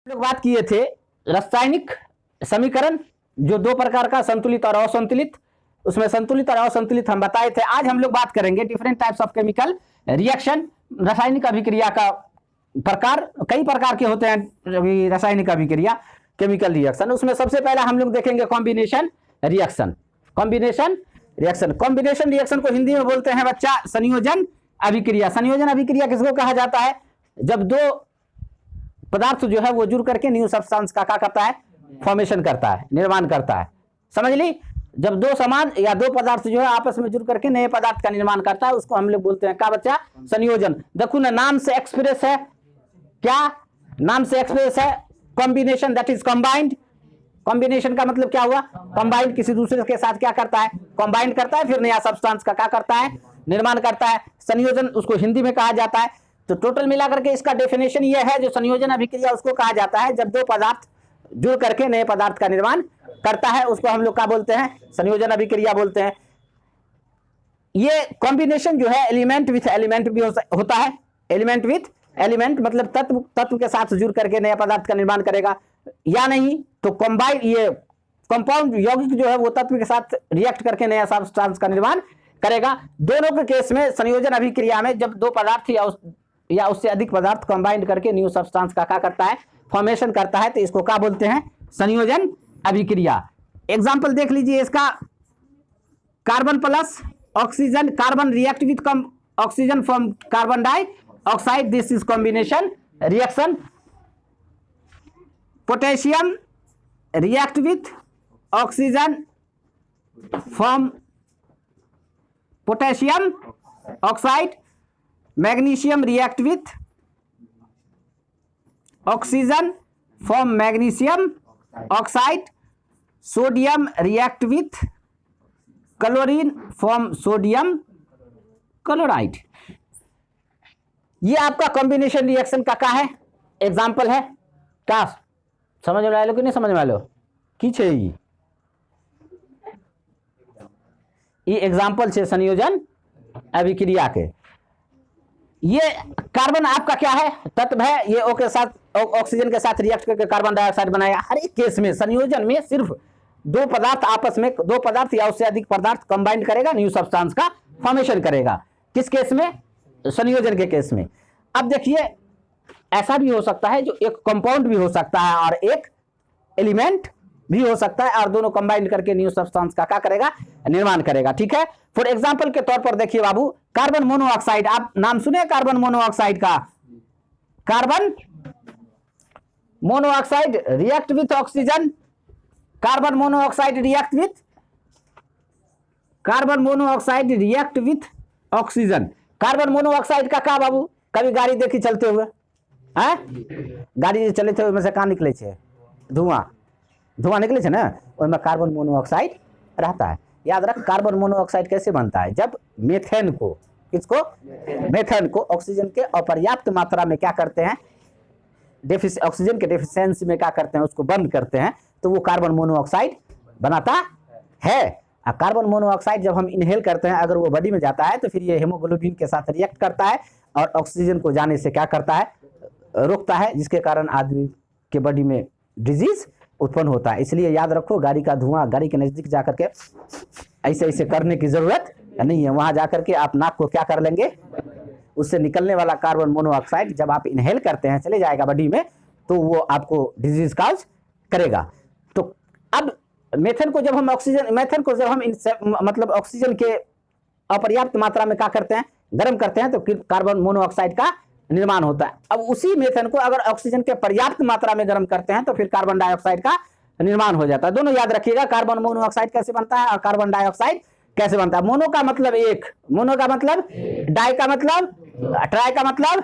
लोग बात किए थे रासायनिक समीकरण, जो दो प्रकार का, संतुलित और असंतुलित। उसमें संतुलित और असंतुलित हम बताए थे। आज हम लोग बात करेंगे different types of chemical reaction, रासायनिक अभिक्रिया का प्रकार। कई प्रकार के होते हैं रासायनिक अभिक्रिया, केमिकल रिएक्शन। उसमें सबसे पहला हम लोग देखेंगे combination reaction. Combination reaction, combination reaction को हिंदी में बोलते हैं बच्चा संयोजन अभिक्रिया। संयोजन अभिक्रिया किसको कहा जाता है? जब दो पदार्थ जो है वो जुड़ करके न्यू सब्सटेंस का क्या करता है? फॉर्मेशन करता है, निर्माण करता है। समझ ली? जब दो समान या दो पदार्थ जो है आपस में जुड़ करके नए पदार्थ का निर्माण करता है, उसको हम लोग बोलते हैं क्या बच्चा? संयोजन। देखो ना, नाम से एक्सप्रेस है क्या? नाम से एक्सप्रेस है combination, that is combined. Combination का मतलब क्या हुआ? कंबाइंड, किसी दूसरे के साथ क्या करता है? कंबाइंड करता है, फिर नया सब्सटेंस का क्या करता है? निर्माण करता है। संयोजन उसको हिंदी में कहा जाता है। तो टोटल मिलाकर के इसका डेफिनेशन ये है, जो संयोजन अभिक्रिया उसको कहा जाता है जब दो पदार्थ जुड़ करके नए पदार्थ का निर्माण करता है, उसको हम लोग क्या बोलते हैं? संयोजन अभिक्रिया बोलते हैं। ये कॉम्बिनेशन जो है एलिमेंट विथ एलिमेंट भी होता है। एलिमेंट विथ एलिमेंट मतलब तत्व के साथ जुड़ करके नया पदार्थ का निर्माण करेगा, या नहीं तो कंबाइन, ये कंपाउंड यौगिक जो है वो तत्व के साथ रिएक्ट करके नया सब्सटेंस का निर्माण करेगा। दोनों के केस में संयोजन अभिक्रिया में जब दो पदार्थ या उससे अधिक पदार्थ कंबाइंड करके न्यू सब्सटेंस का क्या करता है? फॉर्मेशन करता है, तो इसको क्या बोलते हैं? संयोजन अभिक्रिया। एग्जांपल देख लीजिए इसका। Carbon plus oxygen, carbon react with oxygen from carbon dioxide, this is combination reaction. Potassium react with oxygen from potassium oxide. Magnesium react with oxygen from magnesium oxide. Sodium react with chlorine from sodium chloride. ये आपका combination reaction का क्या है? Example है। क्या समझ में आलो कि नहीं समझ में आलो? की छे ये एग्जाम्पल छे संयोजन अभिक्रिया के। ये कार्बन आपका क्या है? तत्व है। ये ओ के साथ ऑक्सीजन के साथ रिएक्ट करके कार्बन डाइऑक्साइड बनाएगा। हर एक केस में संयोजन में सिर्फ दो पदार्थ आपस में, दो पदार्थ या उससे अधिक पदार्थ कंबाइंड करेगा, न्यू सब्सटेंस का फॉर्मेशन करेगा। किस केस में? संयोजन के केस में। अब देखिए, ऐसा भी हो सकता है जो एक कंपाउंड भी हो सकता है और एक एलिमेंट भी हो सकता है, और दोनों कंबाइंड करके न्यू सब्सटेंस का क्या करेगा? निर्माण करेगा। ठीक है। फॉर एग्जांपल के तौर पर देखिए बाबू, कार्बन मोनोऑक्साइड, आप नाम सुने कार्बन मोनोऑक्साइड का? Carbon monoxide react with oxygen. Carbon monoxide react with, carbon monoxide react with oxygen. Carbon monoxide का क्या बाबू? कभी गाड़ी देखी चलते हुए? हैं? गाड़ी चलते हुए में से कहाँ निकले छे? धुआं निकले छे ना, उसमें कार्बन मोनोऑक्साइड रहता है। याद रख, कार्बन मोनोऑक्साइड कैसे बनता है? जब मेथेन को, किसको? मेथेन को ऑक्सीजन के अपर्याप्त मात्रा में क्या करते हैं? ऑक्सीजन के डेफिशिएंसी में क्या करते हैं? उसको बंद करते हैं, तो वो कार्बन मोनोऑक्साइड बनाता है। कार्बन मोनोऑक्साइड जब हम इनहेल करते हैं, अगर वो बॉडी में जाता है तो फिर ये हेमोग्लोबिन के साथ रिएक्ट करता है और ऑक्सीजन को जाने से क्या करता है? रोकता है, जिसके कारण आदमी के बॉडी में डिजीज उत्पन्न होता है। इसलिए याद रखो, गाड़ी का धुआं गाड़ी के नजदीक जाकर के ऐसे ऐसे करने की जरूरत नहीं है। वहां जाकर के आप नाक को क्या कर लेंगे? उससे निकलने वाला कार्बन मोनोऑक्साइड जब आप इनहेल करते हैं चले जाएगा बॉडी में, तो वो आपको डिजीज काज करेगा। तो अब मेथेन को जब हम मतलब ऑक्सीजन के अपर्याप्त मात्रा में क्या करते हैं? गर्म करते हैं, तो कार्बन मोनोऑक्साइड का निर्माण होता है। अब उसी मेथेन को अगर ऑक्सीजन के पर्याप्त मात्रा में गर्म करते हैं, तो फिर कार्बन डाइऑक्साइड का निर्माण हो जाता है। दोनों याद रखिएगा, कार्बन मोनोऑक्साइड कैसे बनता है और कार्बन डाइऑक्साइड कैसे बनता है। मोनो का मतलब एक, मोनो का मतलब, डाई का मतलब, ट्राई का मतलब,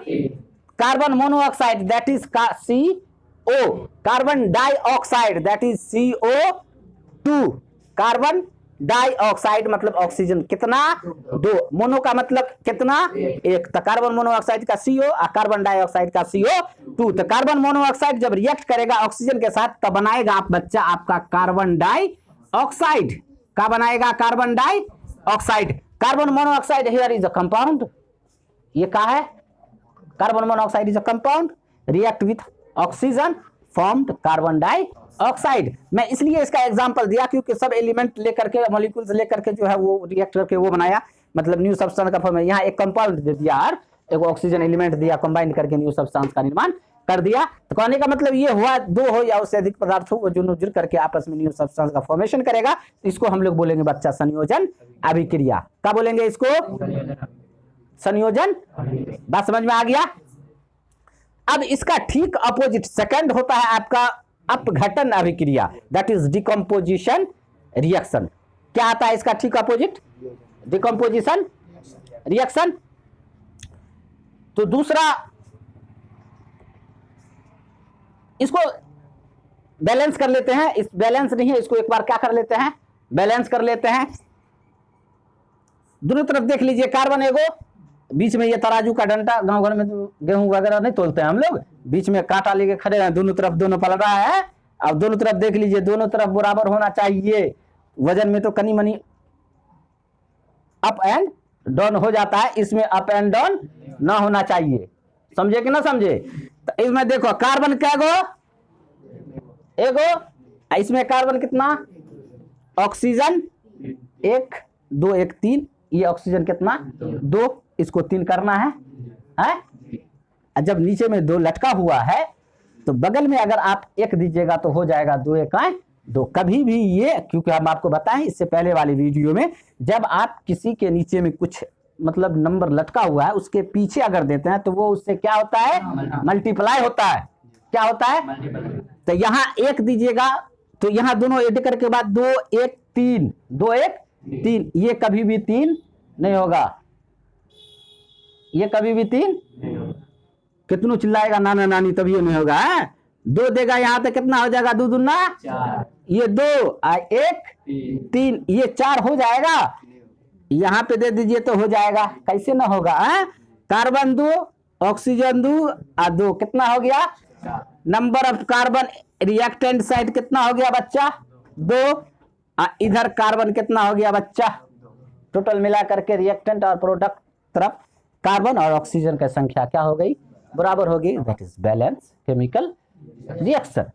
carbon monoxide that is CO, carbon dioxide that is CO2। Carbon dioxide मतलब ऑक्सीजन कितना? 2। मोनो का मतलब कितना? 1। तो कार्बन मोनोऑक्साइड का CO और कार्बन डाइऑक्साइड का CO2। तो कार्बन मोनोऑक्साइड जब रिएक्ट करेगा ऑक्सीजन के साथ, तब बनाएगा आप बच्चा आपका कार्बन डाइऑक्साइड। क्या बनाएगा? Carbon dioxide. Carbon monoxide here is a compound. ये क्या है? Carbon monoxide is a compound react with oxygen formed carbon dioxide. मैं इसलिए इसका एग्जांपल दिया क्योंकि सब एलिमेंट लेकर के, मॉलिक्यूल्स लेकर के जो है वो रिएक्ट करके वो बनाया, मतलब न्यू सब्सटेंस का फॉर्म है। यहाँ एक कंपाउंड दे दिया यार, एक ऑक्सीजन एलिमेंट दिया, कंबाइन करके न्यू सब्सटेंस का निर्माण कर दिया। तो कहने का मतलब ये हुआ दो हो या उससे अधिक पदार्थ हो, वो जो जुड़ करके आपस में न्यू सब्सटेंस का फॉर्मेशन करेगा। इसको हम लोग बोलेंगे बच्चा संयोजन अभिक्रिया। क्या बोलेंगे इसको? संयोजन। बात समझ में आ गया? अब इसका ठीक अपोजिट सेकंड होता है आपका अपघटन अभिक्रिया, दैट इज डिकम्पोजिशन रिएक्शन। क्या आता है इसका ठीक अपोजिट? Decomposition reaction. तो दूसरा, इसको बैलेंस कर लेते हैं। इस बैलेंस नहीं है, इसको एक बार क्या कर लेते हैं, बैलेंस कर लेते हैं। दोनों तरफ देख लीजिए, कार्बन एगो, बीच में ये तराजू का डंडा, गांव घर में तो गेहूं वगैरह नहीं तोलते हैं हम लोग, बीच में कांटा लेके खड़े हैं, दोनों तरफ दोनों पल रहा है। अब दोनों तरफ देख लीजिए, दोनों तरफ बराबर होना चाहिए। वजन में तो कनी मनी अप एंड डाउन हो जाता है, इसमें अप एंड डाउन ना होना चाहिए। समझे कि ना समझे? तो इसमें देखो कार्बन क्या गो, एगो, इसमें कार्बन कितना, ऑक्सीजन 1 2 1 3, ये ऑक्सीजन कितना 2, इसको 3 करना है। जब नीचे में 2 लटका हुआ है तो बगल में अगर आप 1 दीजिएगा तो हो जाएगा 2 1 2। कभी भी ये, क्योंकि हम आपको बताएं इससे पहले वाली वीडियो में, जब आप किसी के नीचे में कुछ मतलब नंबर लटका हुआ है उसके पीछे अगर देते हैं तो वो उससे क्या होता है, मल्टीप्लाई होता है। क्या होता है? तो यहाँ 1 दीजिएगा तो यहाँ दोनों ऐड करके बाद 2 1 3, 2 1 3, ये कभी भी 3 नहीं होगा, ये कभी भी 3। कितनों चिल्लाएगा नाना नानी, तभी ये नहीं होगा। 2 देगा यहाँ तो कितना हो जाएगा, 2 दूना 4, ये 2 1 3, ये 4 हो जाएगा। यहाँ पे दे दीजिए तो हो जाएगा, कैसे ना होगा? कार्बन 2 ऑक्सीजन 2 और 2 कितना हो गया, number of carbon reactant side कितना हो गया बच्चा, 2। इधर कार्बन कितना हो गया बच्चा, टोटल मिला करके रिएक्टेंट और प्रोडक्ट तरफ कार्बन और ऑक्सीजन की संख्या क्या हो गई, बराबर होगी। That is balance chemical reaction.